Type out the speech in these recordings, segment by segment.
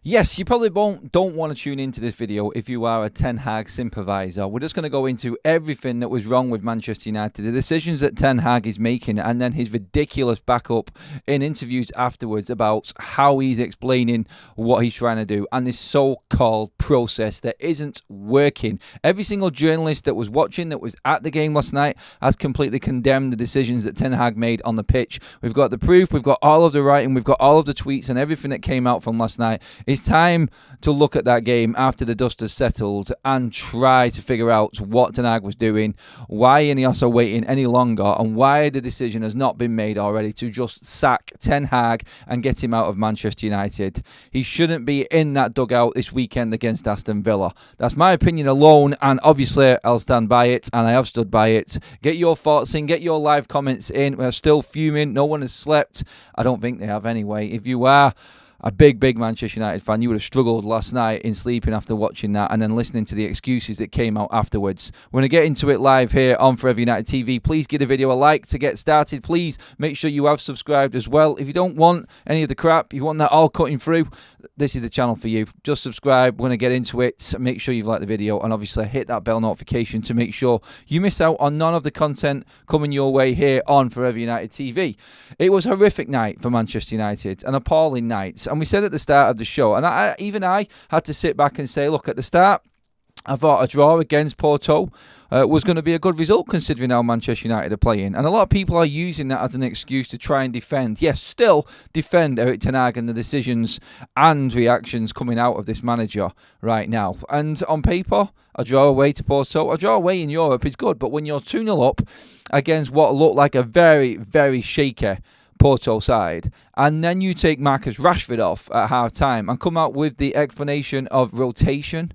Yes, you probably don't want to tune into this video if you are a Ten Hag sympathiser. We're just going to go into everything that was wrong with Manchester United, the decisions that Ten Hag is making, and then his ridiculous backup in interviews afterwards about how he's explaining what he's trying to do, and this so-called process that isn't working. Every single journalist that was watching, that was at the game last night, has completely condemned the decisions that Ten Hag made on the pitch. We've got the proof, we've got all of the writing, we've got all of the tweets and everything that came out from last night. It's time to look at that game after the dust has settled and try to figure out what Ten Hag was doing, why INEOS are waiting any longer, and why the decision has not been made already to just sack Ten Hag and get him out of Manchester United. He shouldn't be in that dugout this weekend against Aston Villa. That's my opinion alone, and obviously I'll stand by it, and I have stood by it. Get your thoughts in, get your live comments in. We're still fuming. No one has slept. I don't think they have anyway. If you are a big Manchester United fan, you would have struggled last night in sleeping after watching that and then listening to the excuses that came out afterwards. We're going to get into it live here on Forever United TV. Please give the video a like to get started. Please make sure you have subscribed as well. If you don't want any of the crap, you want that all cutting through, this is the channel for you. Just subscribe. We're going to get into it. Make sure you've liked the video, and obviously hit that bell notification to make sure you miss out on none of the content coming your way here on Forever United TV. It was a horrific night for Manchester United, an appalling night. And we said at the start of the show, and even I had to sit back and say, look, at the start, I thought a draw against Porto was going to be a good result considering how Manchester United are playing. And a lot of people are using that as an excuse to try and defend. Yes, still defend Erik ten Hag and the decisions and reactions coming out of this manager right now. And on paper, a draw away to Porto, a draw away in Europe is good. But when you're 2-0 up against what looked like a very shaky Porto side, and then you take Marcus Rashford off at half-time and come out with the explanation of rotation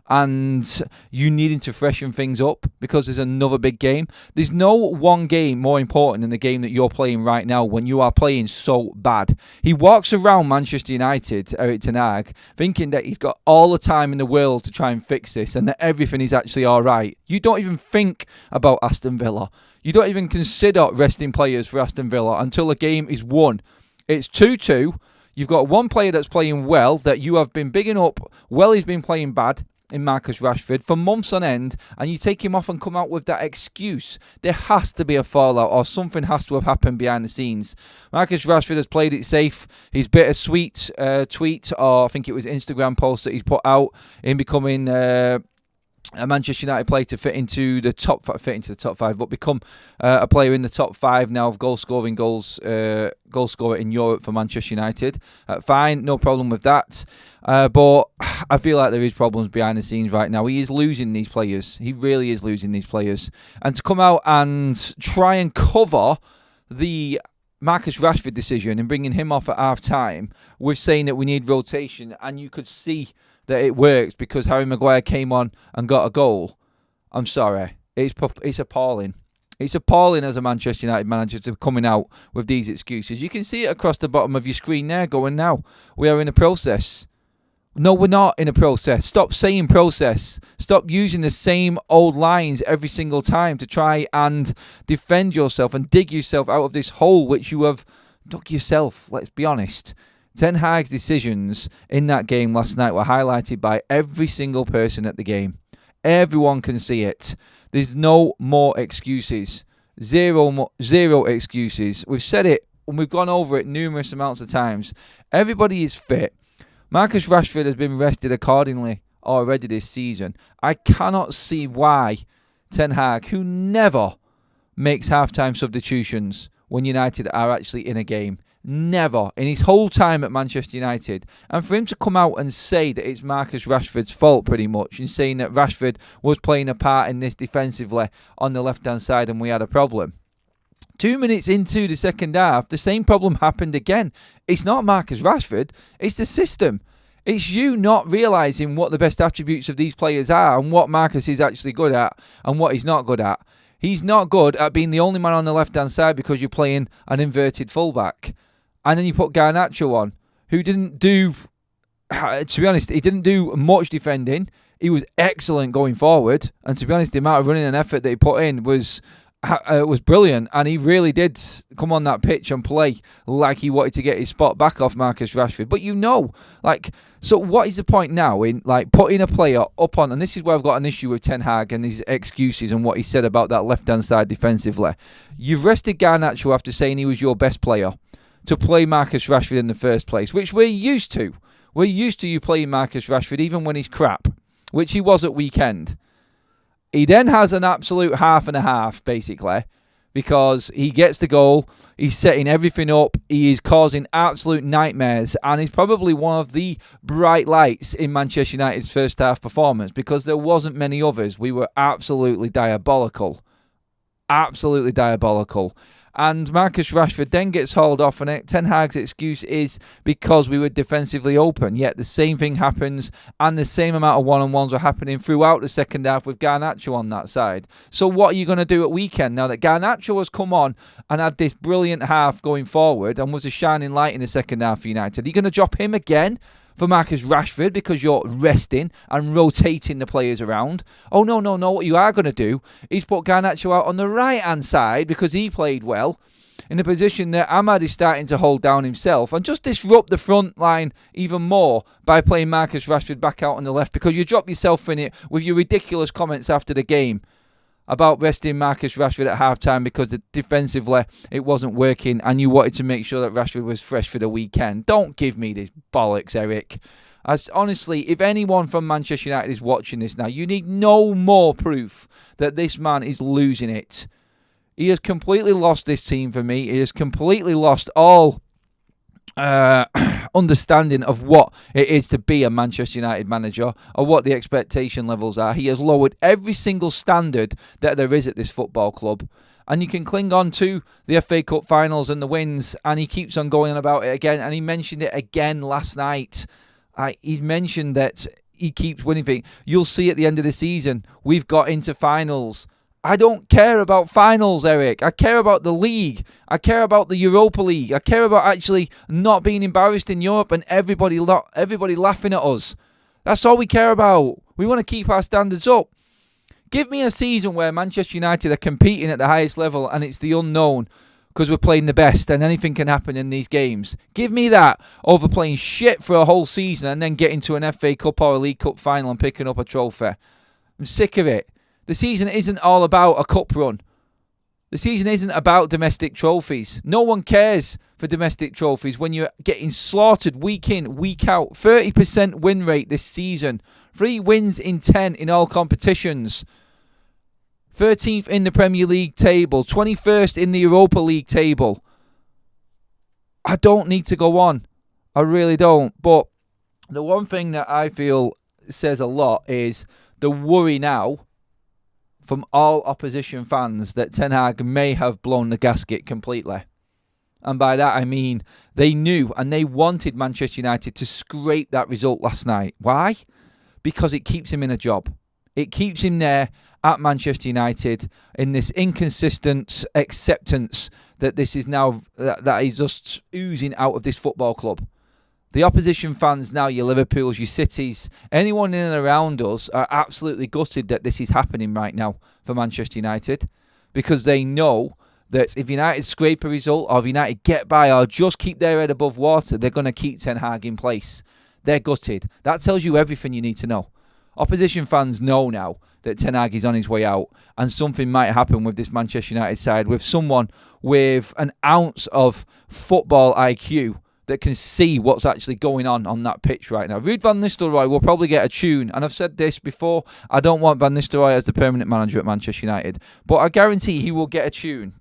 and you needing to freshen things up because there's another big game. There's no one game more important than the game that you're playing right now when you are playing so bad. He walks around Manchester United, Erik ten Hag, thinking that he's got all the time in the world to try and fix this and that everything is actually all right. You don't even think about Aston Villa. You don't even consider resting players for Aston Villa until the game is won. It's 2-2. You've got one player that's playing well that you have been bigging up while he's been playing bad in Marcus Rashford for months on end, and you take him off and come out with that excuse. There has to be a fallout or something has to have happened behind the scenes. Marcus Rashford has played it safe. His bittersweet tweet, or I think it was Instagram post that he's put out in becoming a Manchester United player to fit into the top five, but become a player in the top 5 now of goal scorer in Europe for Manchester United. Fine, no problem with that. But I feel like there is problems behind the scenes right now. He is losing these players. He really is losing these players. And to come out and try and cover the Marcus Rashford decision and bringing him off at half-time with saying that we need rotation, and you could see that it works because Harry Maguire came on and got a goal. I'm sorry. It's appalling. It's appalling as a Manchester United manager to coming out with these excuses. You can see it across the bottom of your screen there going, now, we are in a process. No, we're not in a process. Stop saying process. Stop using the same old lines every single time to try and defend yourself and dig yourself out of this hole which you have dug yourself. Let's be honest. Ten Hag's decisions in that game last night were highlighted by every single person at the game. Everyone can see it. There's no more excuses. Zero excuses. We've said it and we've gone over it numerous amounts of times. Everybody is fit. Marcus Rashford has been rested accordingly already this season. I cannot see why Ten Hag, who never makes half-time substitutions when United are actually in a game, never in his whole time at Manchester United, and for him to come out and say that it's Marcus Rashford's fault pretty much, and saying that Rashford was playing a part in this defensively on the left-hand side and we had a problem. 2 minutes into the second half, the same problem happened again. It's not Marcus Rashford, it's the system. It's you not realising what the best attributes of these players are and what Marcus is actually good at and what he's not good at. He's not good at being the only man on the left-hand side because you're playing an inverted fullback. And then you put Garnacho on, who didn't do, to be honest, he didn't do much defending. He was excellent going forward. And to be honest, the amount of running and effort that he put in was was brilliant, and he really did come on that pitch and play like he wanted to get his spot back off Marcus Rashford. But so what is the point now in putting a player up on, and this is where I've got an issue with Ten Hag and his excuses and what he said about that left-hand side defensively. You've rested Garnacho after saying he was your best player to play Marcus Rashford in the first place, which we're used to. We're used to you playing Marcus Rashford even when he's crap, which he was at weekend. He then has an absolute half and a half, basically, because he gets the goal, he's setting everything up, he is causing absolute nightmares, and he's probably one of the bright lights in Manchester United's first half performance, because there wasn't many others. We were absolutely diabolical. Absolutely diabolical. And Marcus Rashford then gets hauled off, and Ten Hag's excuse is because we were defensively open. Yet the same thing happens, and the same amount of one-on-ones were happening throughout the second half with Garnacho on that side. So what are you going to do at weekend now that Garnacho has come on and had this brilliant half going forward and was a shining light in the second half for United? Are you going to drop him again for Marcus Rashford because you're resting and rotating the players around? Oh, no. What you are going to do is put Garnacho out on the right-hand side because he played well in a position that Ahmad is starting to hold down himself, and just disrupt the front line even more by playing Marcus Rashford back out on the left, because you drop yourself in it with your ridiculous comments after the game about resting Marcus Rashford at half-time because defensively it wasn't working and you wanted to make sure that Rashford was fresh for the weekend. Don't give me this bollocks, Eric. Honestly, if anyone from Manchester United is watching this now, you need no more proof that this man is losing it. He has completely lost this team for me. He has completely lost all understanding of what it is to be a Manchester United manager or what the expectation levels are. He has lowered every single standard that there is at this football club. And you can cling on to the FA Cup finals and the wins, and he keeps on going on about it again. And he mentioned it again last night. He's mentioned that he keeps winning things. You'll see at the end of the season, we've got into finals. I don't care about finals, Eric. I care about the league. I care about the Europa League. I care about actually not being embarrassed in Europe and everybody laughing at us. That's all we care about. We want to keep our standards up. Give me a season where Manchester United are competing at the highest level and it's the unknown because we're playing the best and anything can happen in these games. Give me that over playing shit for a whole season and then getting to an FA Cup or a League Cup final and picking up a trophy. I'm sick of it. The season isn't all about a cup run. The season isn't about domestic trophies. No one cares for domestic trophies when you're getting slaughtered week in, week out. 30% win rate this season. 3 wins in 10 in all competitions. 13th in the Premier League table. 21st in the Europa League table. I don't need to go on. I really don't. But the one thing that I feel says a lot is the worry now from all opposition fans that Ten Hag may have blown the gasket completely. And by that I mean they knew and they wanted Manchester United to scrape that result last night. Why? Because it keeps him in a job. It keeps him there at Manchester United in this inconsistent acceptance that this is now, that he's just oozing out of this football club. The opposition fans now, your Liverpools, your Cities, anyone in and around us are absolutely gutted that this is happening right now for Manchester United, because they know that if United scrape a result or if United get by or just keep their head above water, they're going to keep Ten Hag in place. They're gutted. That tells you everything you need to know. Opposition fans know now that Ten Hag is on his way out and something might happen with this Manchester United side, with someone with an ounce of football IQ that can see what's actually going on that pitch right now. Ruud van Nistelrooy will probably get a tune, and I've said this before, I don't want Van Nistelrooy as the permanent manager at Manchester United, but I guarantee he will get a tune.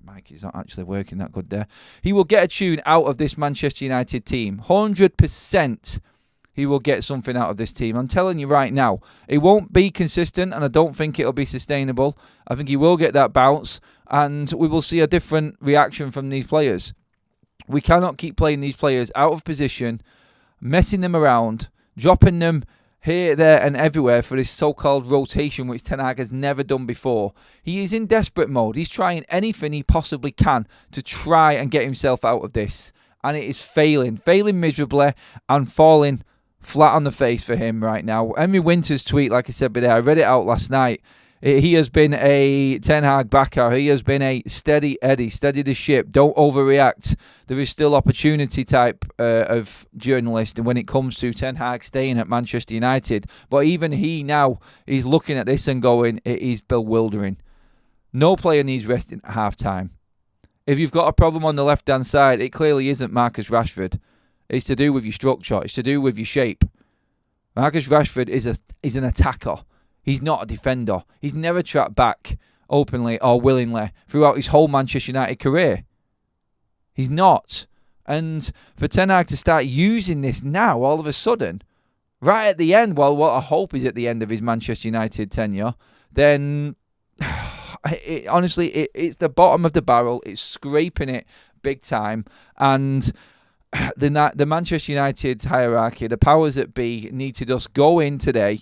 Mike is not actually working that good there. He will get a tune out of this Manchester United team. 100% he will get something out of this team. I'm telling you right now, it won't be consistent, and I don't think it'll be sustainable. I think he will get that bounce, and we will see a different reaction from these players. We cannot keep playing these players out of position, messing them around, dropping them here, there and everywhere for this so-called rotation, which Ten Hag has never done before. He is in desperate mode. He's trying anything he possibly can to try and get himself out of this. And it is failing miserably and falling flat on the face for him right now. Henry Winter's tweet, like I said, but I read it out last night. He has been a Ten Hag backer. He has been a steady Eddie, steady the ship. Don't overreact. There is still opportunity type of journalist when it comes to Ten Hag staying at Manchester United. But even he now is looking at this and going, it is bewildering. No player needs resting at half-time. If you've got a problem on the left-hand side, it clearly isn't Marcus Rashford. It's to do with your structure. It's to do with your shape. Marcus Rashford is an attacker. He's not a defender. He's never trapped back openly or willingly throughout his whole Manchester United career. He's not. And for Ten Hag to start using this now, all of a sudden, right at the end, well, what I hope is at the end of his Manchester United tenure, then honestly, it's the bottom of the barrel. It's scraping it big time. And the Manchester United hierarchy, the powers that be, need to just go in today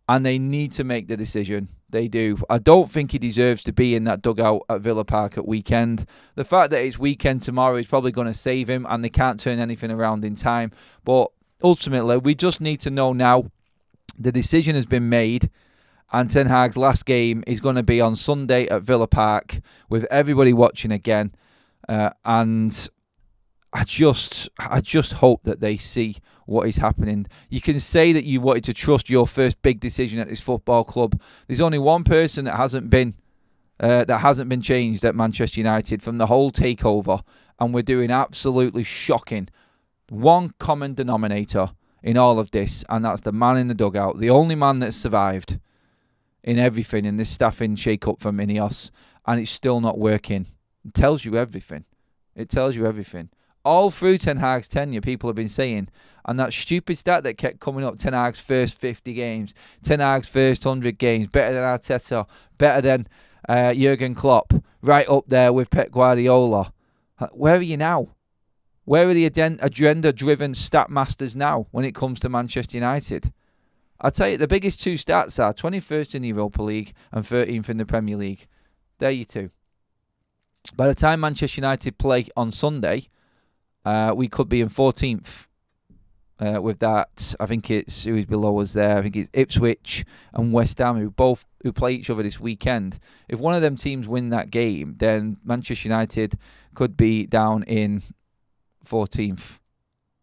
and they need to make the decision. They do. I don't think he deserves to be in that dugout at Villa Park at weekend. The fact that it's weekend tomorrow is probably going to save him and they can't turn anything around in time. But ultimately, we just need to know now the decision has been made and Ten Hag's last game is going to be on Sunday at Villa Park with everybody watching again. And I just hope that they see what is happening. You can say that you wanted to trust your first big decision at this football club. There's only one person that hasn't been changed at Manchester United from the whole takeover, and we're doing absolutely shocking. One common denominator in all of this, and that's the man in the dugout, the only man that's survived in everything in this staffing shake-up from INEOS, and it's still not working. It tells you everything. It tells you everything. All through Ten Hag's tenure, people have been saying, and that stupid stat that kept coming up, Ten Hag's first 50 games, Ten Hag's first 100 games, better than Arteta, better than Jurgen Klopp, right up there with Pep Guardiola. Where are you now? Where are the agenda-driven stat masters now when it comes to Manchester United? I'll tell you, the biggest two stats are 21st in the Europa League and 13th in the Premier League. There you two. By the time Manchester United play on Sunday, we could be in 14th with that. I think it's who is below us there. I think it's Ipswich and West Ham who play each other this weekend. If one of them teams win that game, then Manchester United could be down in 14th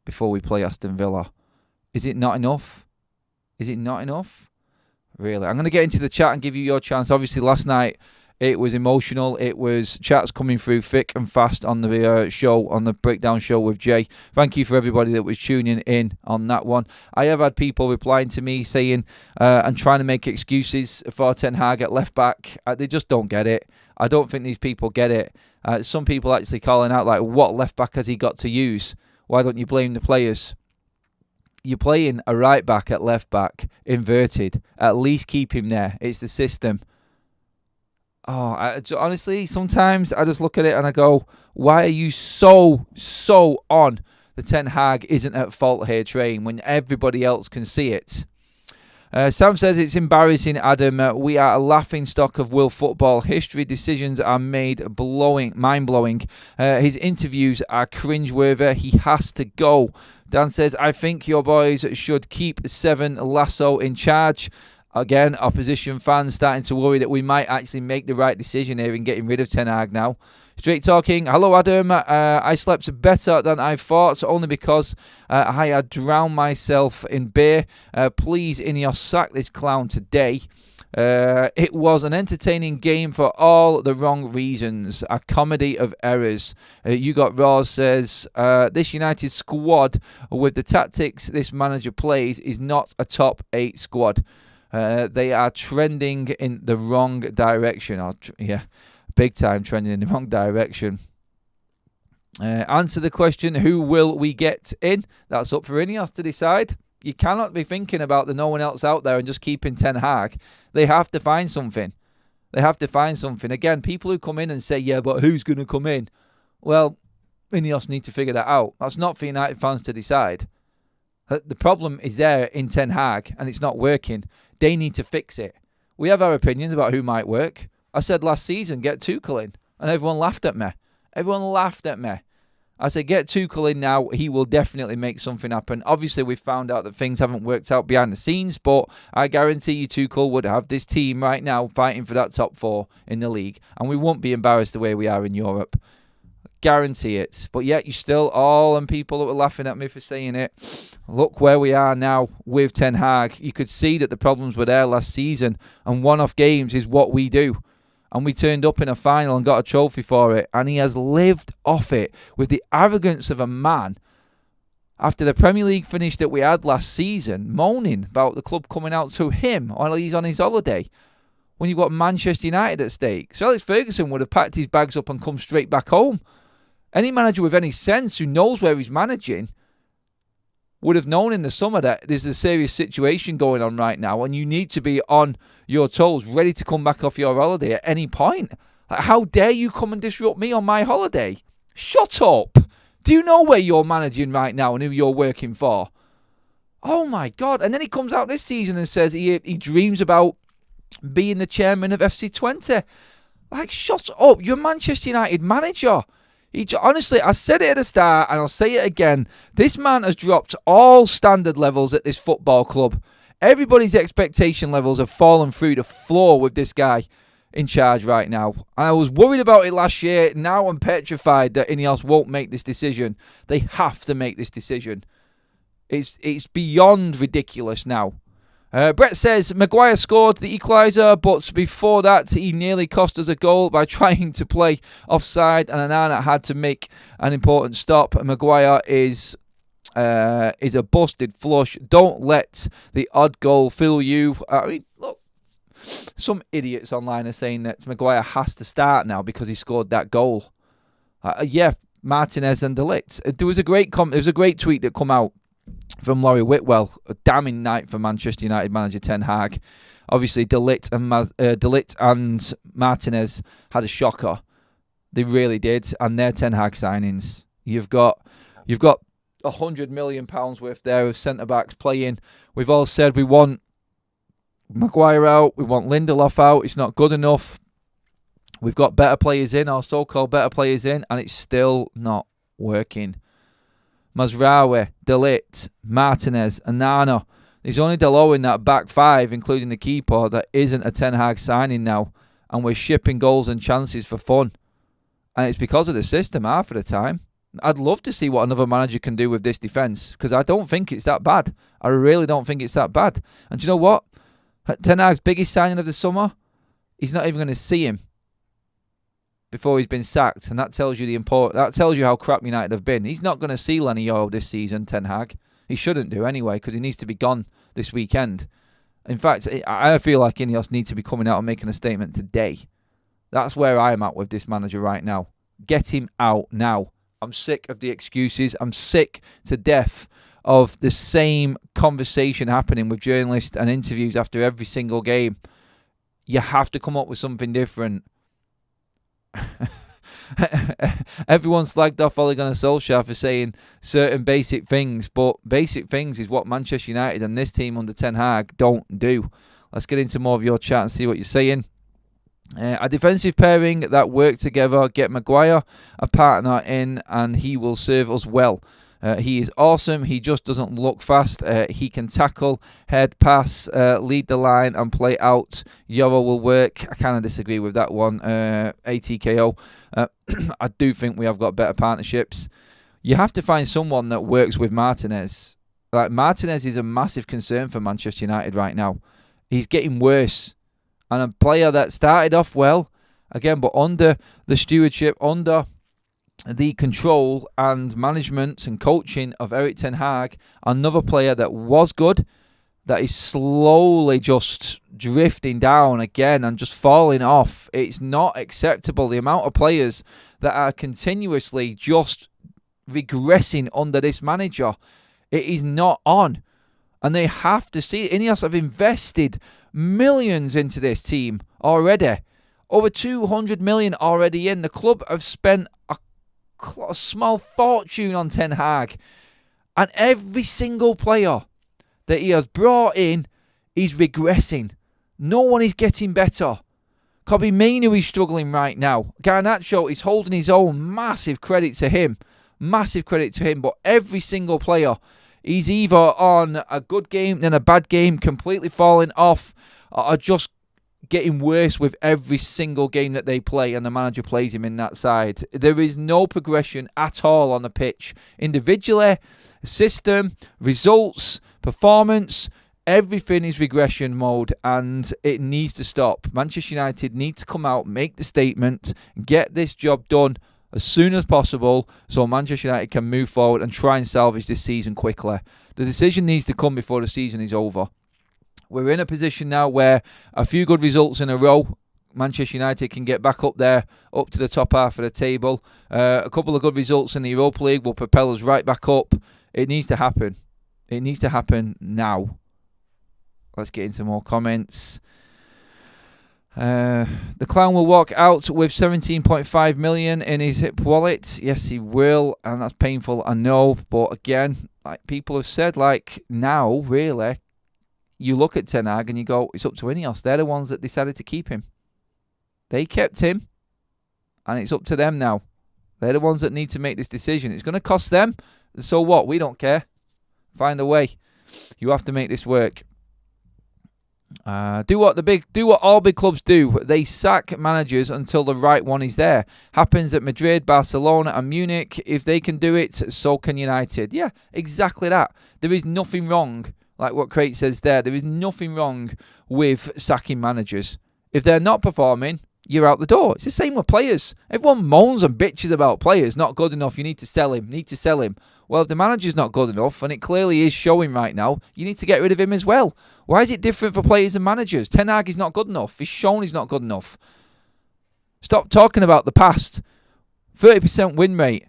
before we play Aston Villa. Is it not enough? Is it not enough? Really? I'm going to get into the chat and give you your chance. Obviously, last night it was emotional. It was chats coming through thick and fast on the show, on the breakdown show with Jay. Thank you for everybody that was tuning in on that one. I have had people replying to me saying and trying to make excuses for Ten Hag at left back. They just don't get it. I don't think these people get it. Some people actually calling out like, what left back has he got to use? Why don't you blame the players? You're playing a right back at left back, inverted. At least keep him there. It's the system. Honestly, sometimes I just look at it and I go, why are you so on the Ten Hag isn't at fault here train when everybody else can see it? Sam says it's embarrassing, Adam. We are a laughing stock of world football. History decisions are made mind-blowing. His interviews are cringeworthy. He has to go. Dan says, I think your boys should keep Seven Lasso in charge. Again, opposition fans starting to worry that we might actually make the right decision here in getting rid of Ten Hag now. Straight talking. Hello, Adam. I slept better than I thought, only because I had drowned myself in beer. Please, INEOS, sack this clown today. It was an entertaining game for all the wrong reasons. A comedy of errors. You got Raw says, this United squad, with the tactics this manager plays, is not a top 8 squad. They are trending in the wrong direction. Big time trending in the wrong direction. Answer the question, who will we get in? That's up for INEOS to decide. You cannot be thinking about the no one else out there and just keeping Ten Hag. They have to find something. Again, people who come in and say, yeah, but who's going to come in? Well, INEOS need to figure that out. That's not for United fans to decide. The problem is there in Ten Hag and it's not working. They need to fix it. We have our opinions about who might work. I said last season, get Tuchel in, and everyone laughed at me. I say get Tuchel in now. He will definitely make something happen. Obviously, we've found out that things haven't worked out behind the scenes, but I guarantee you Tuchel would have this team right now fighting for that top 4 in the league, and we won't be embarrassed the way we are in Europe. Guarantee it. But yet, you still, all them people that were laughing at me for saying it, look where we are now with Ten Hag. You could see that the problems were there last season, and one-off games is what we do. And we turned up in a final and got a trophy for it. And he has lived off it with the arrogance of a man after the Premier League finish that we had last season, moaning about the club coming out to him while he's on his holiday when you've got Manchester United at stake. So Alex Ferguson would have packed his bags up and come straight back home. Any manager with any sense who knows where he's managing would have known in the summer that there's a serious situation going on right now and you need to be on your toes, ready to come back off your holiday at any point. Like, how dare you come and disrupt me on my holiday? Shut up. Do you know where you're managing right now and who you're working for? Oh my God. And then he comes out this season and says he dreams about being the chairman of FC20. Like, shut up. You're a Manchester United manager. Honestly, I said it at the start and I'll say it again. This man has dropped all standard levels at this football club. Everybody's expectation levels have fallen through the floor with this guy in charge right now. And I was worried about it last year. Now I'm petrified that INEOS won't make this decision. They have to make this decision. It's beyond ridiculous now. Brett says, Maguire scored the equaliser, but before that, he nearly cost us a goal by trying to play offside, and Onana had to make an important stop. Maguire is a busted flush. Don't let the odd goal fool you. I mean, look, some idiots online are saying that Maguire has to start now because he scored that goal. Yeah, Martinez and De Ligt. There was a great tweet that come out from Laurie Whitwell. A damning night for Manchester United manager Ten Hag. Obviously, De Ligt and Martinez had a shocker. They really did. And their Ten Hag signings. You've got £100 million worth there of centre-backs playing. We've all said we want Maguire out. We want Lindelof out. It's not good enough. We've got better players in, or so-called better players in, and it's still not working. Mazraoui, De Ligt, Martinez, Onana. There's only Delo in that back 5, including the keeper, that isn't a Ten Hag signing now. And we're shipping goals and chances for fun. And it's because of the system half of the time. I'd love to see what another manager can do with this defence, because I don't think it's that bad. I really don't think it's that bad. And do you know what? Ten Hag's biggest signing of the summer, he's not even going to see him before he's been sacked, and that tells you how crap United have been. He's not going to see Lenny Yoro this season, Ten Hag. He shouldn't do anyway, because he needs to be gone this weekend. In fact, I feel like INEOS need to be coming out and making a statement today. That's where I'm at with this manager right now. Get him out now. I'm sick of the excuses. I'm sick to death of the same conversation happening with journalists and interviews after every single game. You have to come up with something different. Everyone slagged off Ole Gunnar Solskjaer for saying certain basic things, but basic things is what Manchester United and this team under Ten Hag don't do. Let's get into more of your chat and see what you're saying. A defensive pairing that work together. Get Maguire a partner in and he will serve us well. He is awesome. He just doesn't look fast. He can tackle, head, pass, lead the line and play out. Yoro will work. I kind of disagree with that one. ATKO. I do think we have got better partnerships. You have to find someone that works with Martinez. Like, Martinez is a massive concern for Manchester United right now. He's getting worse. And a player that started off well, again, but under the stewardship, under the control and management and coaching of Erik Ten Hag, another player that was good, that is slowly just drifting down again and just falling off. It's not acceptable. The amount of players that are continuously just regressing under this manager, it is not on. And they have to see it. INEOS have invested millions into this team already. Over 200 million already in. The club have spent a small fortune on Ten Hag. And every single player that he has brought in is regressing. No one is getting better. Kobbie Mainoo is struggling right now. Garnacho is holding his own. Massive credit to him. Massive credit to him. But every single player, he's either on a good game, then a bad game, completely falling off, or just getting worse with every single game that they play and the manager plays him in that side. There is no progression at all on the pitch. Individually, system, results, performance, everything is regression mode, and it needs to stop. Manchester United need to come out, make the statement, get this job done as soon as possible so Manchester United can move forward and try and salvage this season quickly. The decision needs to come before the season is over. We're in a position now where a few good results in a row, Manchester United can get back up there, up to the top half of the table. A couple of good results in the Europa League will propel us right back up. It needs to happen. It needs to happen now. Let's get into more comments. The clown will walk out with 17.5 million in his hip wallet. Yes, he will, and that's painful, I know. But again, like people have said, like now, really, you look at Ten Hag and you go, it's up to INEOS. They're the ones that decided to keep him. They kept him, and it's up to them now. They're the ones that need to make this decision. It's going to cost them. So what? We don't care. Find a way. You have to make this work. Do what all big clubs do. They sack managers until the right one is there. Happens at Madrid, Barcelona and Munich. If they can do it, so can United. Yeah, exactly that. There is nothing wrong, like what Crate says there. There is nothing wrong with sacking managers. If they're not performing, you're out the door. It's the same with players. Everyone moans and bitches about players not good enough. You need to sell him. Well, if the manager's not good enough, and it clearly is showing right now, you need to get rid of him as well. Why is it different for players and managers? Ten Hag is not good enough. He's shown he's not good enough. Stop talking about the past. 30% win rate.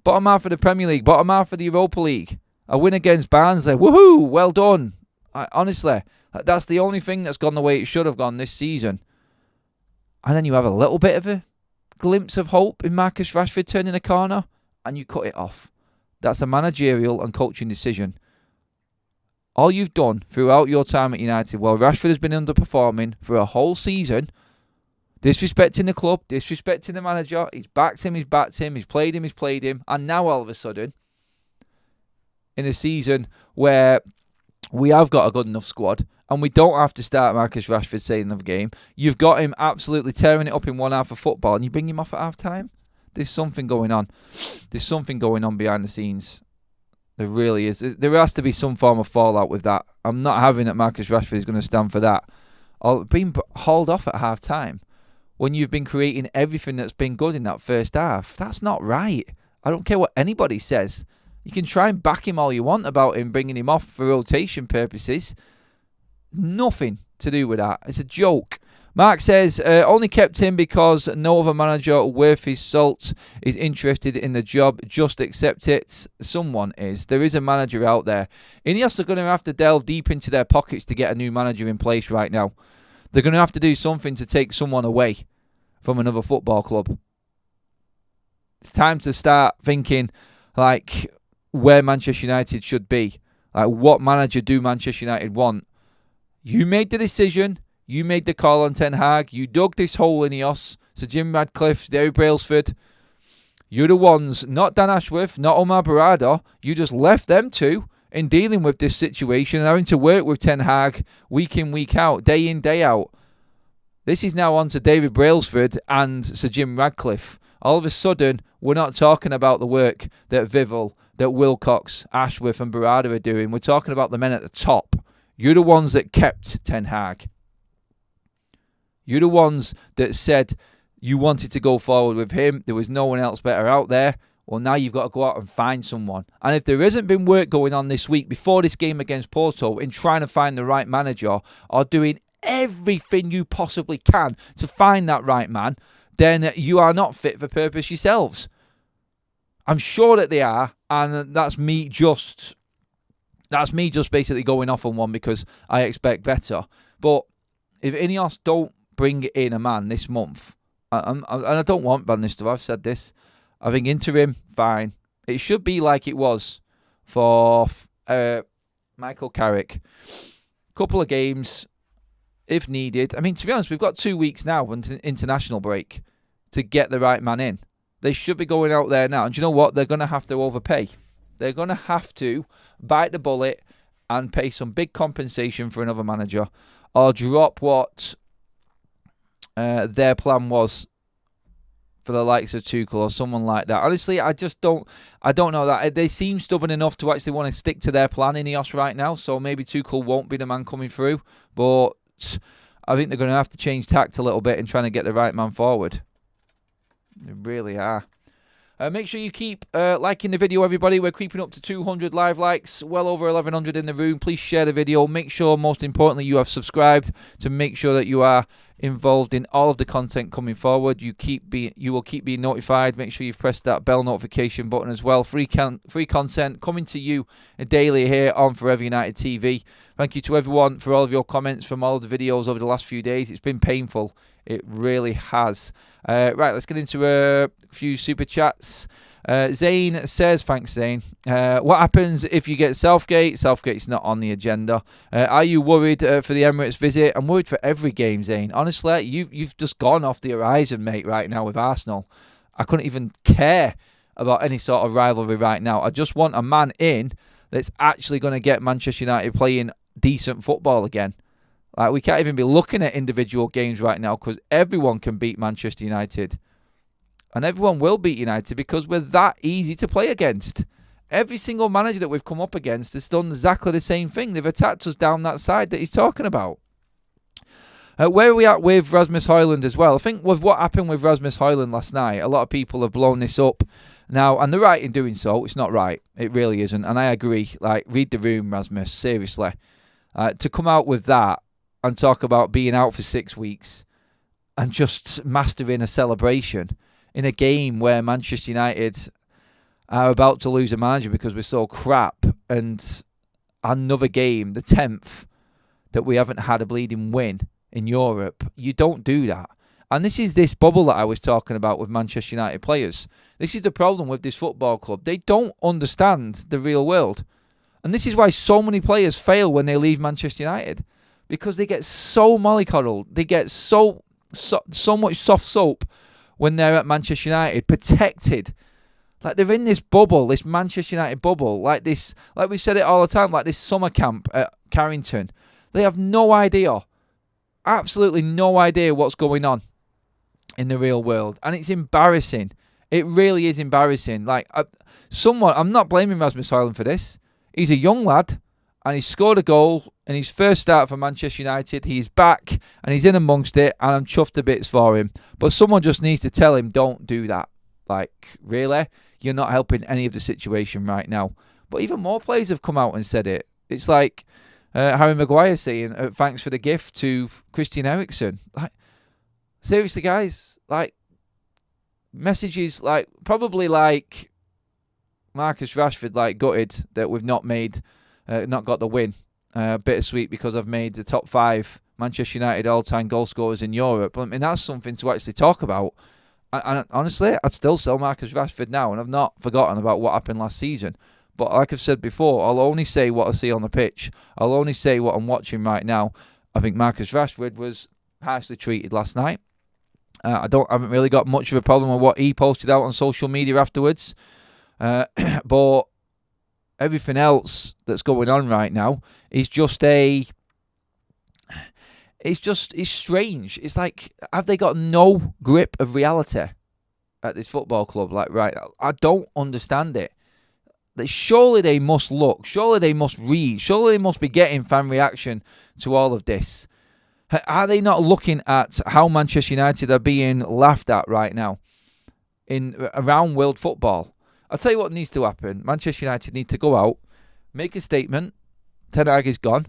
Bottom half of the Premier League. Bottom half of the Europa League. A win against Barnsley. Woohoo! Well done. Honestly, that's the only thing that's gone the way it should have gone this season. And then you have a little bit of a glimpse of hope in Marcus Rashford turning a corner, and you cut it off. That's a managerial and coaching decision. All you've done throughout your time at United, well, Rashford has been underperforming for a whole season, disrespecting the club, disrespecting the manager. He's backed him, he's played him, and now all of a sudden, in a season where we have got a good enough squad, and we don't have to start Marcus Rashford saying another game, you've got him absolutely tearing it up in one half of football, and you bring him off at half time? There's something going on. There's something going on behind the scenes. There really is. There has to be some form of fallout with that. I'm not having that Marcus Rashford is going to stand for that. Or being hauled off at half time when you've been creating everything that's been good in that first half. That's not right. I don't care what anybody says. You can try and back him all you want about him bringing him off for rotation purposes. Nothing to do with that. It's a joke. Mark says, only kept him because no other manager worth his salt is interested in the job. Just accept it. Someone is. There is a manager out there. INEOS are going to have to delve deep into their pockets to get a new manager in place right now. They're going to have to do something to take someone away from another football club. It's time to start thinking like where Manchester United should be. Like, what manager do Manchester United want? You made the decision. You made the call on Ten Hag. You dug this hole in INEOS. Sir Jim Radcliffe, David Brailsford. You're the ones, not Dan Ashworth, not Omar Barada. You just left them two in dealing with this situation and having to work with Ten Hag week in, week out, day in, day out. This is now on to David Brailsford and Sir Jim Radcliffe. All of a sudden, we're not talking about the work that Vivel, that Wilcox, Ashworth and Barada are doing. We're talking about the men at the top. You're the ones that kept Ten Hag. You're the ones that said you wanted to go forward with him. There was no one else better out there. Well, now you've got to go out and find someone. And if there hasn't been work going on this week before this game against Porto in trying to find the right manager or doing everything you possibly can to find that right man, then you are not fit for purpose yourselves. I'm sure that they are, and that's me just basically going off on one because I expect better. But if INEOS don't bring in a man this month, and I don't want Van Nistelrooy, I've said this, I think interim, fine. It should be like it was for Michael Carrick. Couple of games, if needed. I mean, to be honest, we've got 2 weeks now until international break to get the right man in. They should be going out there now. And do you know what? They're going to have to overpay. They're going to have to bite the bullet and pay some big compensation for another manager, or drop what their plan was for the likes of Tuchel or someone like that. Honestly, I don't know that. They seem stubborn enough to actually want to stick to their plan in INEOS right now, so maybe Tuchel won't be the man coming through, but I think they're going to have to change tact a little bit in trying to get the right man forward. They really are. Make sure you keep liking the video, everybody. We're creeping up to 200 live likes, well over 1,100 in the room. Please share the video. Make sure, most importantly, you have subscribed to make sure that you are involved in all of the content coming forward. You will keep being notified. Make sure you've pressed that bell notification button as well. Free content coming to you daily here on Forever United TV. Thank you to everyone for all of your comments from all of the videos over the last few days. It's been painful. It really has. Right, let's get into a few super chats. Zane says, thanks Zane, what happens if you get Southgate? Southgate's not on the agenda. Are you worried for the Emirates visit? I'm worried for every game, Zane. Honestly, you've just gone off the horizon, mate, right now with Arsenal. I couldn't even care about any sort of rivalry right now. I just want a man in that's actually going to get Manchester United playing decent football again. Like, we can't even be looking at individual games right now because everyone can beat Manchester United. And everyone will beat United because we're that easy to play against. Every single manager that we've come up against has done exactly the same thing. They've attacked us down that side that he's talking about. Where are we at with Rasmus Højlund as well? I think with what happened with Rasmus Højlund last night, a lot of people have blown this up now, and they're right in doing so. It's not right. It really isn't. And I agree. Like, read the room, Rasmus. Seriously. To come out with that and talk about being out for 6 weeks and just mastering a celebration in a game where Manchester United are about to lose a manager because we're so crap, and another game, the 10th, that we haven't had a bleeding win in Europe. You don't do that. And this is this bubble that I was talking about with Manchester United players. This is the problem with this football club. They don't understand the real world. And this is why so many players fail when they leave Manchester United. Because they get so mollycoddled. They get so much soft soap when they're at Manchester United, protected. Like, they're in this bubble, this Manchester United bubble, like this, like we said it all the time, like this summer camp at Carrington. They have no idea, absolutely no idea what's going on in the real world. And it's embarrassing. It really is embarrassing. Like, I'm not blaming Rasmus Højlund for this. He's a young lad, and he's scored a goal in his first start for Manchester United. He's back, and he's in amongst it, and I'm chuffed to bits for him. But someone just needs to tell him, don't do that. Like, really? You're not helping any of the situation right now. But even more players have come out and said it. It's like Harry Maguire saying, thanks for the gift to Christian Eriksen. Like, seriously, guys, like, messages like, probably like Marcus Rashford, like, gutted that we've not got the win. Bittersweet because I've made the top 5 Manchester United all-time goal scorers in Europe. I mean, that's something to actually talk about. And honestly, I'd still sell Marcus Rashford now, and I've not forgotten about what happened last season. But like I've said before, I'll only say what I see on the pitch. I'll only say what I'm watching right now. I think Marcus Rashford was harshly treated last night. I haven't really got much of a problem with what he posted out on social media afterwards. But everything else that's going on right now is just it's strange. It's like, have they got no grip of reality at this football club? Like, right, I don't understand it. Surely they must look. Surely they must read. Surely they must be getting fan reaction to all of this. Are they not looking at how Manchester United are being laughed at right now around world football? I'll tell you what needs to happen. Manchester United need to go out, make a statement, Ten Hag is gone,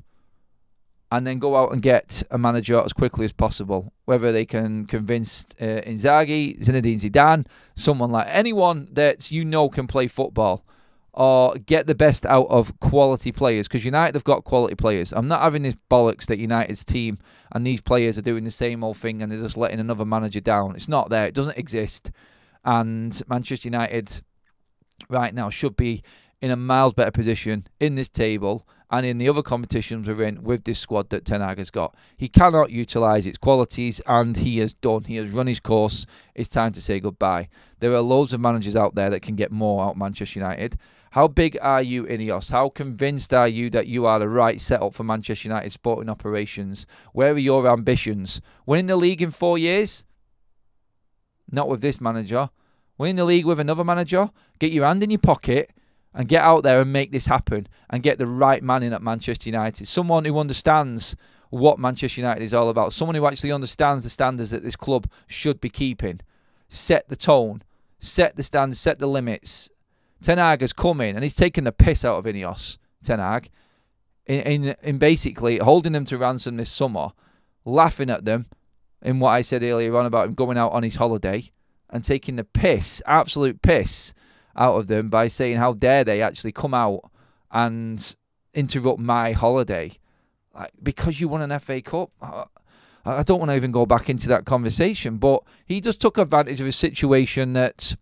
and then go out and get a manager as quickly as possible. Whether they can convince Inzaghi, Zinedine Zidane, someone like anyone that you know can play football, or get the best out of quality players, because United have got quality players. I'm not having this bollocks that United's team and these players are doing the same old thing and they're just letting another manager down. It's not there. It doesn't exist. And Manchester United right now should be in a miles better position in this table and in the other competitions we're in with this squad that Ten Hag has got. He cannot utilise its qualities, and he has done. He has run his course. It's time to say goodbye. There are loads of managers out there that can get more out of Manchester United. How big are you, INEOS? How convinced are you that you are the right setup for Manchester United sporting operations? Where are your ambitions? Winning the league in 4 years? Not with this manager. Winning the league with another manager? Get your hand in your pocket and get out there and make this happen and get the right man in at Manchester United. Someone who understands what Manchester United is all about. Someone who actually understands the standards that this club should be keeping. Set the tone. Set the standards. Set the limits. Ten Hag has come in and he's taken the piss out of INEOS, Ten Hag, in basically holding them to ransom this summer, laughing at them in what I said earlier on about him going out on his holiday and taking the piss, absolute piss, out of them by saying how dare they actually come out and interrupt my holiday because you won an FA Cup. I don't want to even go back into that conversation, but he just took advantage of a situation that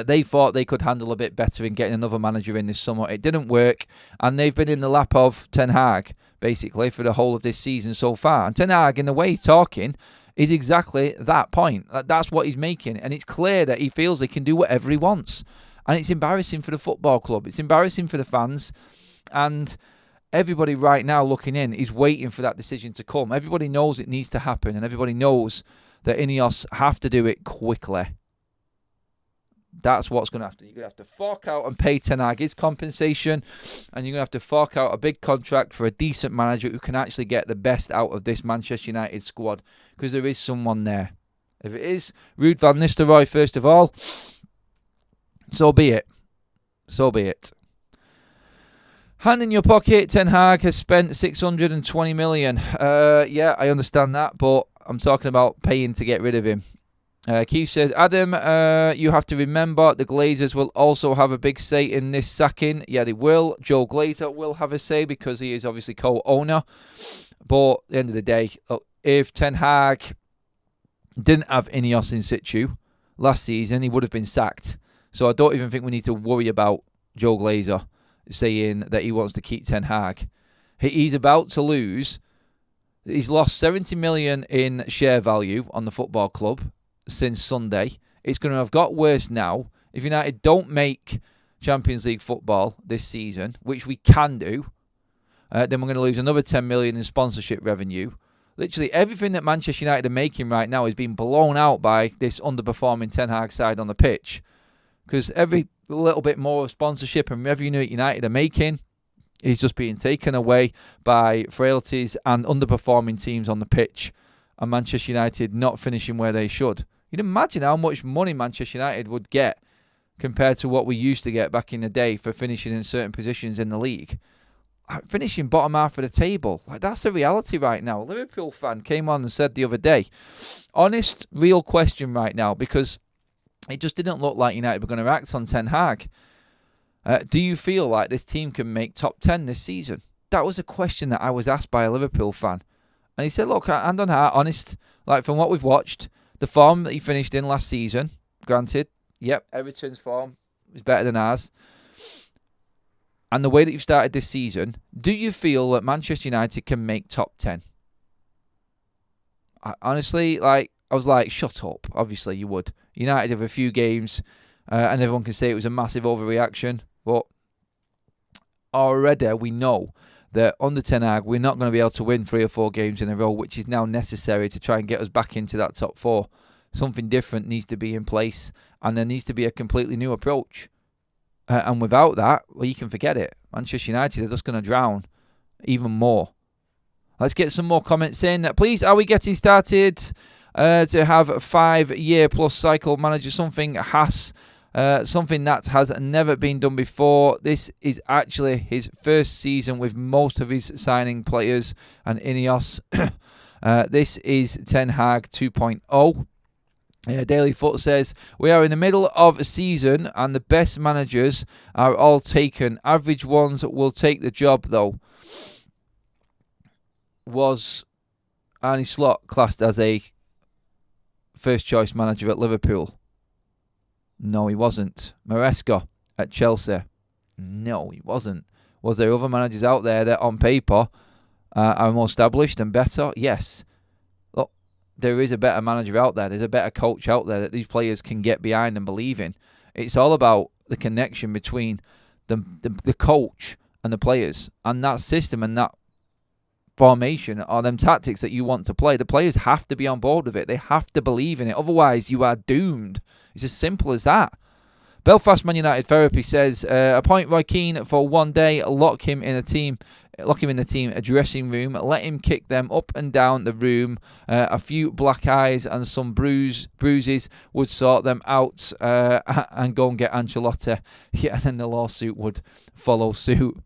they thought they could handle a bit better in getting another manager in this summer. It didn't work, and they've been in the lap of Ten Hag, basically, for the whole of this season so far. And Ten Hag, in the way he's talking, is exactly that point. That's what he's making, and it's clear that he feels he can do whatever he wants. And it's embarrassing for the football club. It's embarrassing for the fans, and everybody right now looking in is waiting for that decision to come. Everybody knows it needs to happen, and everybody knows that INEOS have to do it quickly. That's what's going to have to. You're going to have to fork out and pay Ten Hag his compensation, and you're going to have to fork out a big contract for a decent manager who can actually get the best out of this Manchester United squad, because there is someone there. If it is Ruud van Nistelrooy, first of all, so be it. So be it. Hand in your pocket, Ten Hag has spent 620 million. Yeah, I understand that, but I'm talking about paying to get rid of him. Keith says, Adam, you have to remember the Glazers will also have a big say in this sacking. Yeah, they will. Joe Glazer will have a say because he is obviously co-owner. But at the end of the day, if Ten Hag didn't have INEOS in situ last season, he would have been sacked. So I don't even think we need to worry about Joe Glazer saying that he wants to keep Ten Hag. He's about to lose. He's lost 70 million in share value on the football club since Sunday. It's going to have got worse now. If United don't make Champions League football this season, which we can do, then we're going to lose another 10 million in sponsorship revenue. Literally everything that Manchester United are making right now is being blown out by this underperforming Ten Hag side on the pitch, because every little bit more of sponsorship and revenue that United are making is just being taken away by frailties and underperforming teams on the pitch, and Manchester United not finishing where they should. You can imagine how much money Manchester United would get compared to what we used to get back in the day for finishing in certain positions in the league. Finishing bottom half of the table. That's the reality right now. A Liverpool fan came on and said the other day, honest, real question right now, because it just didn't look like United were going to act on Ten Hag. Do you feel like this team can make top 10 this season? That was a question that I was asked by a Liverpool fan. And he said, look, hand on heart, honest, like from what we've watched, the form that he finished in last season, granted, yep, Everton's form is better than ours. And the way that you've started this season, do you feel that Manchester United can make top 10? Honestly, I was like, shut up. Obviously, you would. United have a few games, and everyone can say it was a massive overreaction. But already we know that under Ten Hag, we're not going to be able to win 3 or 4 games in a row, which is now necessary to try and get us back into that top 4. Something different needs to be in place, and there needs to be a completely new approach. And without that, well, you can forget it. Manchester United are just going to drown even more. Let's get some more comments in. Please, are we getting started to have a 5-year plus cycle manager? Something that has never been done before. This is actually his first season with most of his signing players and INEOS. This is Ten Hag 2.0. Daily Foot says, we are in the middle of a season and the best managers are all taken. Average ones will take the job though. Was Arne Slot classed as a first choice manager at Liverpool? No, he wasn't. Maresca at Chelsea. No, he wasn't. Was there other managers out there that on paper are more established and better? Yes. Look, there is a better manager out there. There's a better coach out there that these players can get behind and believe in. It's all about the connection between the coach and the players, and that system and that formation or them tactics that you want to play. The players have to be on board with it. They have to believe in it. Otherwise, you are doomed. It's as simple as that. Belfast Man United Therapy says, appoint Roy Keane for one day, lock him in the team dressing room, let him kick them up and down the room. A few black eyes and some bruises would sort them out, and go and get Ancelotti. Yeah, and then the lawsuit would follow suit.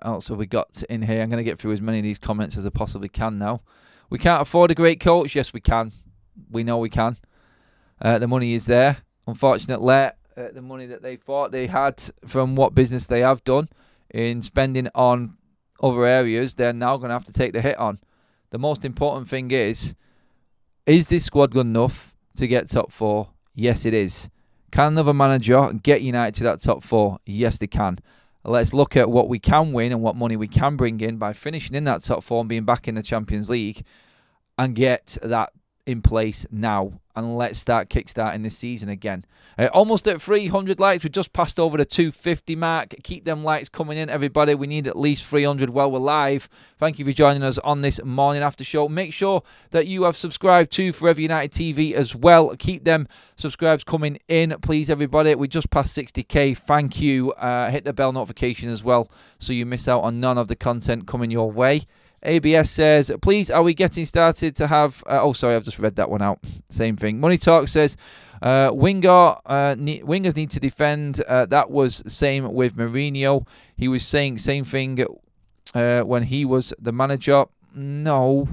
Also, we got in here. I'm going to get through as many of these comments as I possibly can now. We can't afford a great coach. Yes, we can. We know we can. The money is there. Unfortunately, the money that they thought they had from what business they have done in spending on other areas, they're now going to have to take the hit on. The most important thing is this squad good enough to get top four? Yes, it is. Can another manager get United to that top four? Yes, they can. Let's look at what we can win and what money we can bring in by finishing in that top four and being back in the Champions League, and get that in place now, and let's start kickstarting this season again. Almost at 300 likes. We just passed over the 250 mark. Keep them likes coming in, everybody. We need at least 300 while we're live. Thank you for joining us on this morning after show. Make sure that you have subscribed to Forever United TV as well. Keep them subscribes coming in, please, everybody. We just passed 60k. Thank you. Hit the bell notification as well so you miss out on none of the content coming your way. ABS says, please, are we getting started to have... sorry, I've just read that one out. Same thing. Money Talk says, wingers need to defend. That was the same with Mourinho. He was saying same thing when he was the manager. No,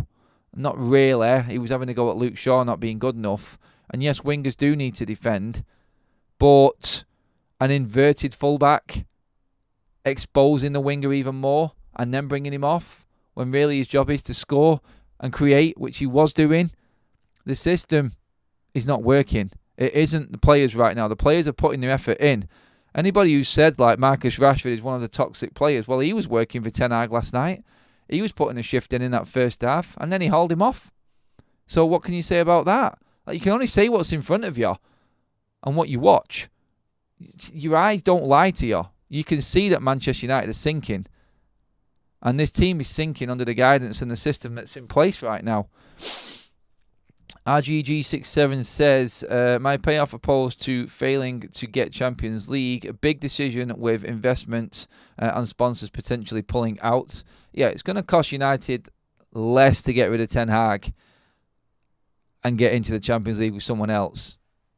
not really. He was having a go at Luke Shaw not being good enough. And yes, wingers do need to defend. But an inverted fullback, exposing the winger even more, and then bringing him off, when really his job is to score and create, which he was doing. The system is not working. It isn't the players right now. The players are putting their effort in. Anybody who said like Marcus Rashford is one of the toxic players, well, he was working for Ten Hag last night. He was putting a shift in that first half, and then he hauled him off. So what can you say about that? Like, you can only say what's in front of you and what you watch. Your eyes don't lie to you. You can see that Manchester United is sinking. And this team is sinking under the guidance and the system that's in place right now. RGG67 says, my payoff opposed to failing to get Champions League. A big decision with investment and sponsors potentially pulling out. Yeah, it's going to cost United less to get rid of Ten Hag and get into the Champions League with someone else.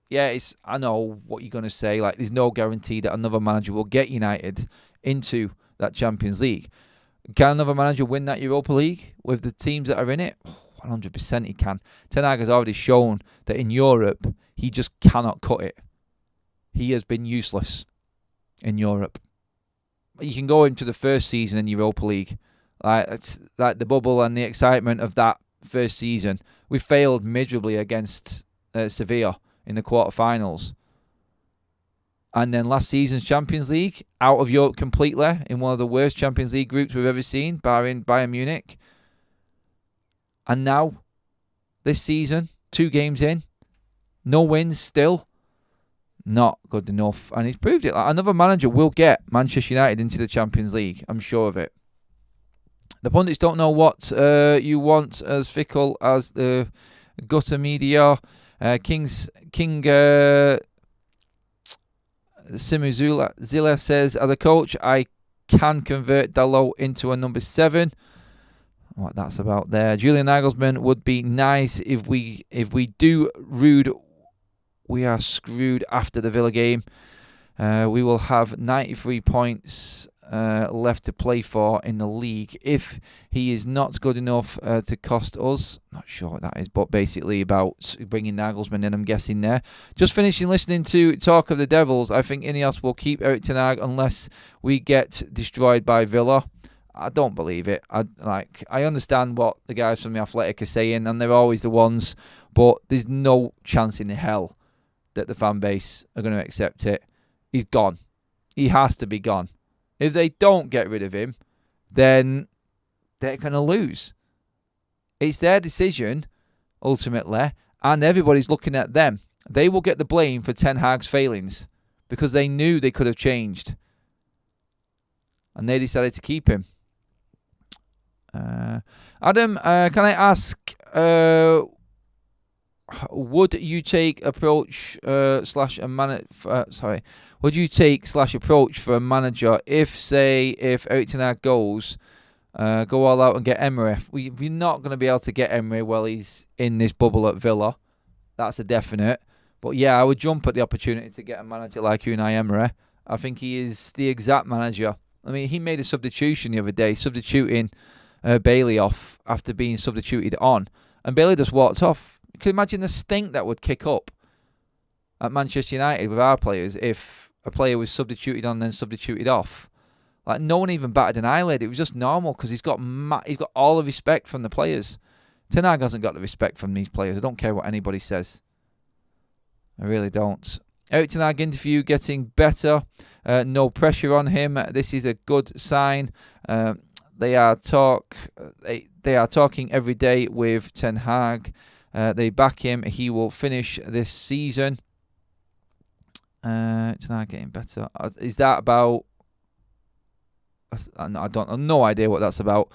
Yeah, I know what you're going to say. Like, there's no guarantee that another manager will get United into that Champions League. Can another manager win that Europa League with the teams that are in it? 100% he can. Ten Hag has already shown that in Europe, he just cannot cut it. He has been useless in Europe. You can go into the first season in Europa League. It's like the bubble and the excitement of that first season. We failed miserably against Sevilla in the quarterfinals. And then last season's Champions League, out of Europe completely, in one of the worst Champions League groups we've ever seen, barring Bayern Munich. And now, this season, 2 games in, no wins still, not good enough. And he's proved it. Another manager will get Manchester United into the Champions League, I'm sure of it. The pundits don't know what you want as fickle as the gutter media. King Simuzilla says, as a coach, I can convert Dalot into a number 7. What that's about there. Julian Nagelsmann would be nice. If we do Rude, we are screwed after the Villa game. We will have 93 points left to play for in the league. If he is not good enough to cost us, not sure what that is, but basically about bringing Nagelsmann in, I'm guessing there. Just finishing listening to Talk of the Devils. I think INEOS will keep Erik ten Hag unless we get destroyed by Villa. I don't believe it. I understand what the guys from the Athletic are saying, and they're always the ones, but there's no chance in hell that the fan base are going to accept it. He's gone. He has to be gone. If they don't get rid of him, then they're going to lose. It's their decision, ultimately, and everybody's looking at them. They will get the blame for Ten Hag's failings because they knew they could have changed. And they decided to keep him. Adam, can I ask, would you take approach would you take / approach for a manager if Erik Ten Hag goes, go all out and get Emery? We're not going to be able to get Emery while he's in this bubble at Villa. That's a definite. But yeah, I would jump at the opportunity to get a manager like Unai Emery. I think he is the exact manager. I mean, he made a substitution the other day, substituting Bailey off after being substituted on. And Bailey just walked off. You can imagine the stink that would kick up at Manchester United with our players if a player was substituted on and then substituted off. Like, no one even batted an eyelid. It was just normal because he's got all the respect from the players. Ten Hag hasn't got the respect from these players. I don't care what anybody says. I really don't. Erik Ten Hag interview getting better. No pressure on him. This is a good sign. They are talking every day with Ten Hag. They back him. He will finish this season. Ten Hag getting better. Is that about? I have no idea what that's about.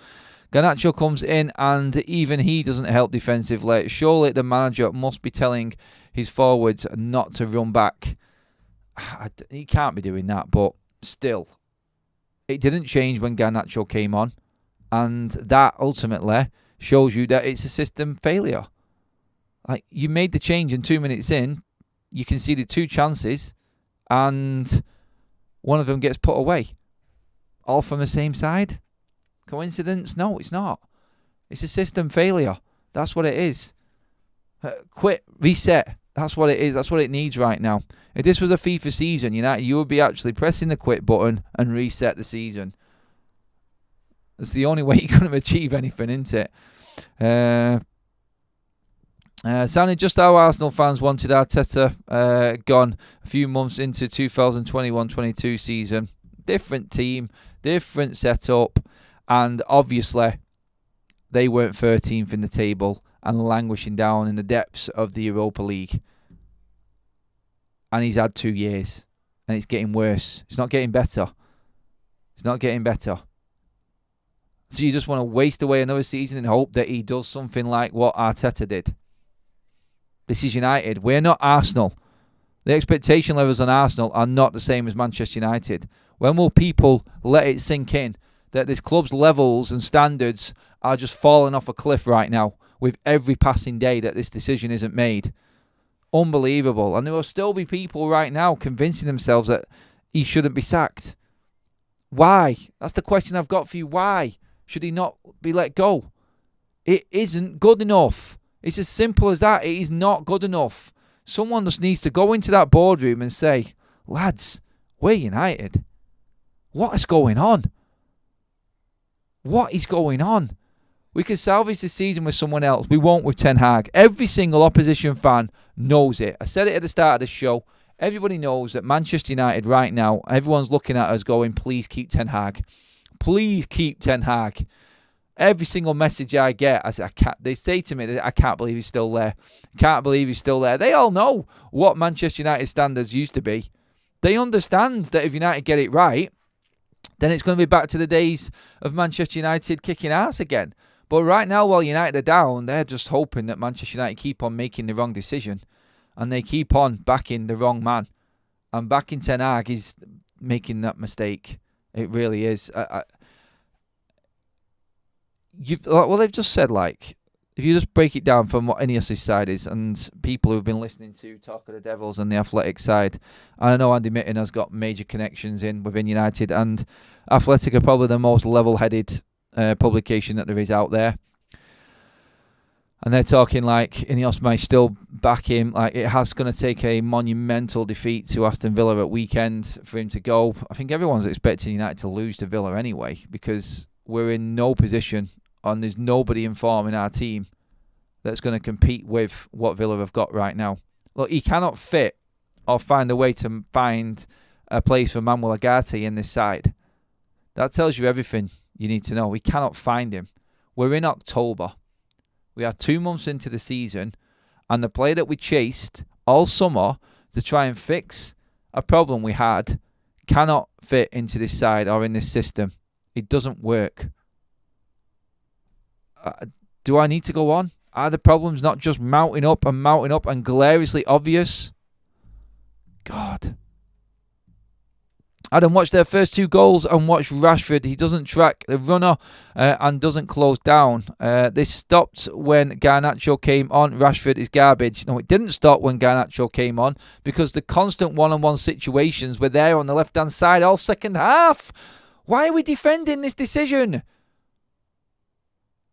Garnacho comes in and even he doesn't help defensively. Surely the manager must be telling his forwards not to run back. He can't be doing that, but still. It didn't change when Garnacho came on. And that ultimately shows you that it's a system failure. Like, you made the change and 2 minutes in, you conceded 2 chances and one of them gets put away. All from the same side? Coincidence? No, it's not. It's a system failure. That's what it is. Quit, reset. That's what it is. That's what it needs right now. If this was a FIFA season, you would be actually pressing the quit button and reset the season. It's the only way you're going to achieve anything, isn't it? Sounding just how Arsenal fans wanted Arteta gone a few months into 2021-22 season. Different team, different setup, and obviously they weren't 13th in the table and languishing down in the depths of the Europa League. And he's had 2 years, and it's getting worse. It's not getting better. It's not getting better. So you just want to waste away another season and hope that he does something like what Arteta did. This is United. We're not Arsenal. The expectation levels on Arsenal are not the same as Manchester United. When will people let it sink in that this club's levels and standards are just falling off a cliff right now with every passing day that this decision isn't made? Unbelievable. And there will still be people right now convincing themselves that he shouldn't be sacked. Why? That's the question I've got for you. Why should he not be let go? It isn't good enough. It's as simple as that. It is not good enough. Someone just needs to go into that boardroom and say, lads, we're United. What is going on? What is going on? We could salvage the season with someone else. We won't with Ten Hag. Every single opposition fan knows it. I said it at the start of the show. Everybody knows that Manchester United right now, everyone's looking at us going, please keep Ten Hag. Please keep Ten Hag. Every single message I get, they say to me that I can't believe he's still there. Can't believe he's still there. They all know what Manchester United standards used to be. They understand that if United get it right, then it's going to be back to the days of Manchester United kicking ass again. But right now, while United are down, they're just hoping that Manchester United keep on making the wrong decision. And they keep on backing the wrong man. And backing Ten Hag is making that mistake. It really is. They've just said, if you just break it down from what INEOS' side is, and people who've been listening to Talk of the Devils and the Athletic side, and I know Andy Mitten has got major connections within United, and Athletic are probably the most level-headed publication that there is out there. And they're talking like INEOS may still back him. Like, it has going to take a monumental defeat to Aston Villa at weekend for him to go. I think everyone's expecting United to lose to Villa anyway, because we're in no position and there's nobody in form in our team that's going to compete with what Villa have got right now. Look, he cannot fit or find a way to find a place for Manuel Ugarte in this side. That tells you everything you need to know. We cannot find him. We're in October. We are 2 months into the season, and the player that we chased all summer to try and fix a problem we had cannot fit into this side or in this system. It doesn't work. Do I need to go on? Are the problems not just mounting up and gloriously obvious? God. Adam, watch their first 2 goals and watch Rashford. He doesn't track the runner and doesn't close down. This stopped when Garnacho came on. Rashford is garbage. No, it didn't stop when Garnacho came on because the constant one-on-one situations were there on the left-hand side all second half. Why are we defending this decision?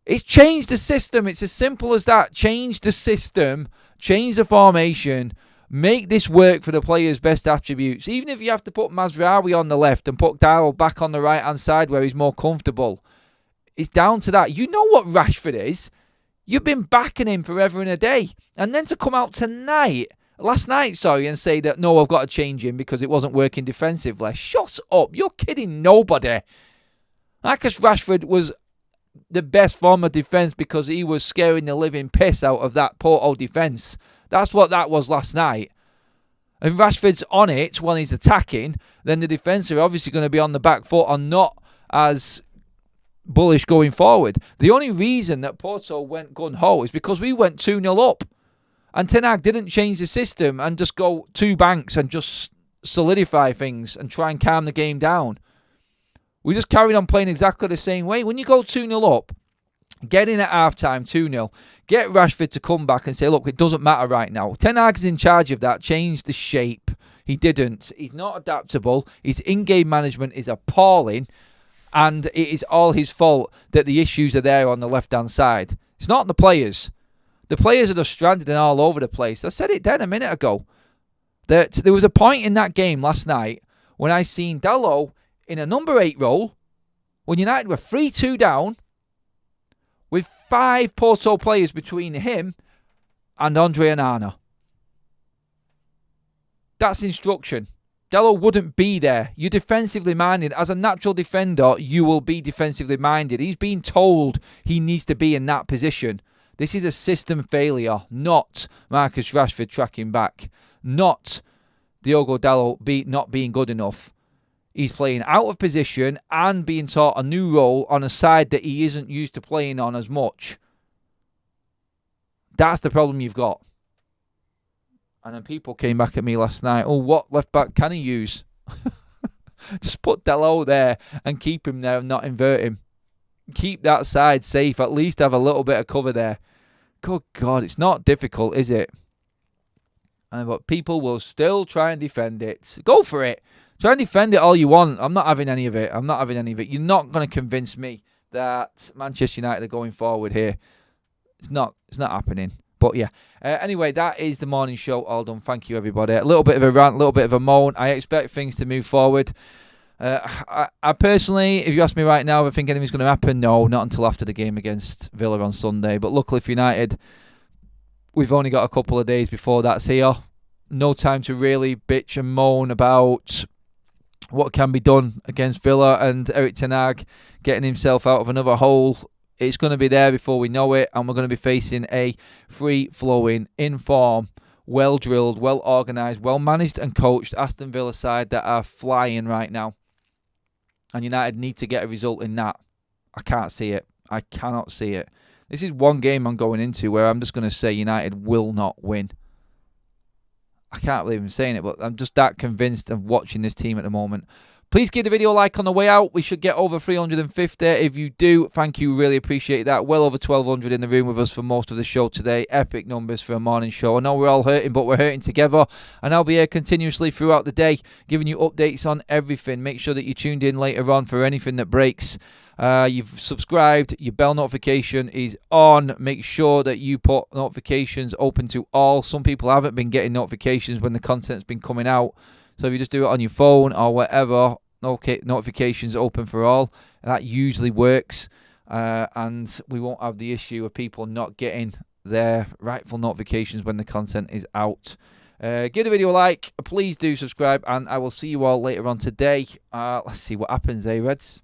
It's changed the system. It's as simple as that. Change the system. Change the formation. Make this work for the player's best attributes. Even if you have to put Mazraoui on the left and put Darryl back on the right-hand side where he's more comfortable. It's down to that. You know what Rashford is. You've been backing him forever and a day. And then to come out last night, and say that, no, I've got to change him because it wasn't working defensively. Shut up. You're kidding nobody. Marcus Rashford was the best form of defence because he was scaring the living piss out of that Porto defence. That's what that was last night. If Rashford's on it when he's attacking, then the defence are obviously going to be on the back foot and not as bullish going forward. The only reason that Porto went gun-ho is because we went 2-0 up. And Ten Hag didn't change the system and just go 2 banks and just solidify things and try and calm the game down. We just carried on playing exactly the same way. When you go 2-0 up, get in at half-time 2-0, get Rashford to come back and say, look, it doesn't matter right now. Ten Hag's in charge of that, change the shape. He didn't. He's not adaptable. His in-game management is appalling, and it is all his fault that the issues are there on the left-hand side. It's not the players. The players are just stranded and all over the place. I said it then a minute ago. That there was a point in that game last night when I seen Dalot in a number 8 role, when United were 3-2 down, with 5 Porto players between him and Andre Onana. That's instruction. Dalot wouldn't be there. You're defensively minded. As a natural defender, you will be defensively minded. He's been told he needs to be in that position. This is a system failure, not Marcus Rashford tracking back, not Diogo Dalot not being good enough. He's playing out of position and being taught a new role on a side that he isn't used to playing on as much. That's the problem you've got. And then people came back at me last night. Oh, what left back can he use? Just put Dalot there and keep him there and not invert him. Keep that side safe. At least have a little bit of cover there. Good God, it's not difficult, is it? But people will still try and defend it. Go for it. Try and defend it all you want. I'm not having any of it. You're not going to convince me that Manchester United are going forward here. It's not happening. But yeah. Anyway, that is the morning show all done. Thank you, everybody. A little bit of a rant, a little bit of a moan. I expect things to move forward. I personally, if you ask me right now, I think anything's going to happen. No, not until after the game against Villa on Sunday. But luckily for United, we've only got a couple of days before that's here. No time to really bitch and moan about what can be done against Villa and Erik Ten Hag getting himself out of another hole. It's going to be there before we know it, and we're going to be facing a free-flowing, in-form, well-drilled, well-organised, well-managed and coached Aston Villa side that are flying right now. And United need to get a result in that. I can't see it. I cannot see it. This is one game I'm going into where I'm just going to say United will not win. I can't believe I'm saying it, but I'm just that convinced of watching this team at the moment. Please give the video a like on the way out. We should get over 350. If you do, thank you. Really appreciate that. Well over 1,200 in the room with us for most of the show today. Epic numbers for a morning show. I know we're all hurting, but we're hurting together. And I'll be here continuously throughout the day, giving you updates on everything. Make sure that you tuned in later on for anything that breaks. You've subscribed. Your bell notification is on. Make sure that you put notifications open to all. Some people haven't been getting notifications when the content's been coming out. So if you just do it on your phone or whatever, notifications open for all. That usually works. And we won't have the issue of people not getting their rightful notifications when the content is out. Give the video a like. Please do subscribe, and I will see you all later on today. Let's see what happens, Reds?